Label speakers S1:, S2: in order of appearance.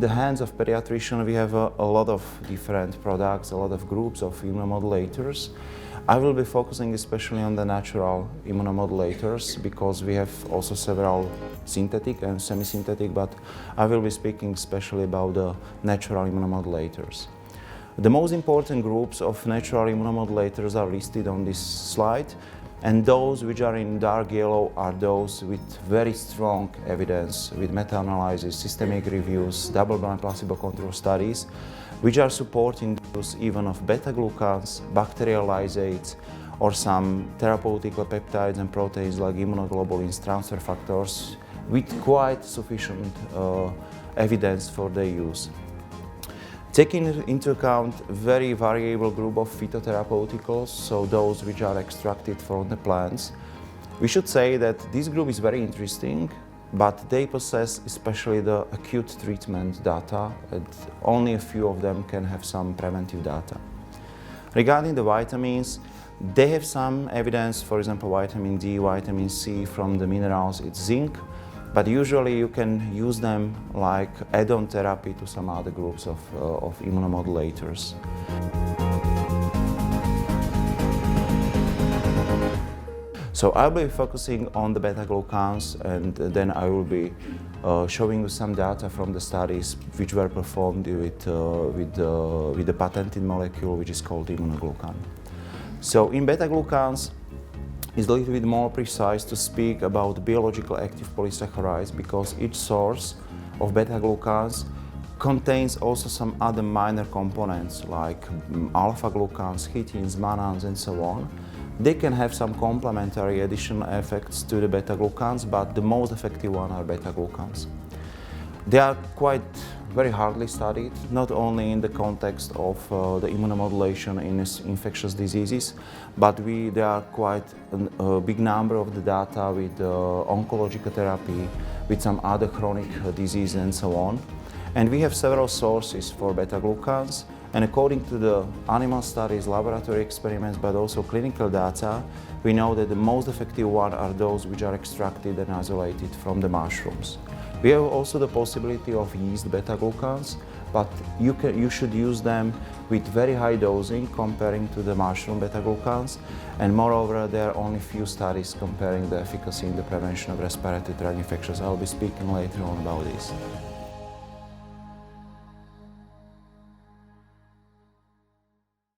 S1: the hands of pediatricians, we have a lot of different products, a lot of groups of immunomodulators. I will be focusing especially on the natural immunomodulators because we have also several synthetic and semi-synthetic, but I will be speaking especially about the natural immunomodulators. The most important groups of natural immunomodulators are listed on this slide, and those which are in dark yellow are those with very strong evidence, with meta-analysis, systemic reviews, double-blind placebo-controlled studies, which are supporting the use even of beta-glucans, bacterial lysates, or some therapeutic peptides and proteins like immunoglobulins, transfer factors, with quite sufficient evidence for their use. Taking into account a very variable group of phytotherapeuticals, so those which are extracted from the plants, we should say that this group is very interesting, but they possess especially the acute treatment data, and only a few of them can have some preventive data. Regarding the vitamins, they have some evidence, for example, vitamin D, vitamin C from the minerals, it's zinc, but usually you can use them like add-on therapy to some other groups of immunomodulators. So I'll be focusing on the beta-glucans, and then I will be showing you some data from the studies which were performed with the patented molecule which is called immunoglucan. So in beta-glucans, it's a little bit more precise to speak about biological active polysaccharides because each source of beta-glucans contains also some other minor components like alpha-glucans, chitins, mannans, and so on. They can have some complementary additional effects to the beta-glucans, but the most effective one are beta-glucans. They are quite very hardly studied, not only in the context of the immunomodulation in infectious diseases, but there are quite a big number of the data with oncological therapy, with some other chronic disease and so on. And we have several sources for beta-glucans, and according to the animal studies, laboratory experiments, but also clinical data, we know that the most effective ones are those which are extracted and isolated from the mushrooms. We have also the possibility of yeast beta-glucans, but you should use them with very high dosing comparing to the mushroom beta-glucans, and moreover there are only few studies comparing the efficacy in the prevention of respiratory tract infections. I'll be speaking later on about this.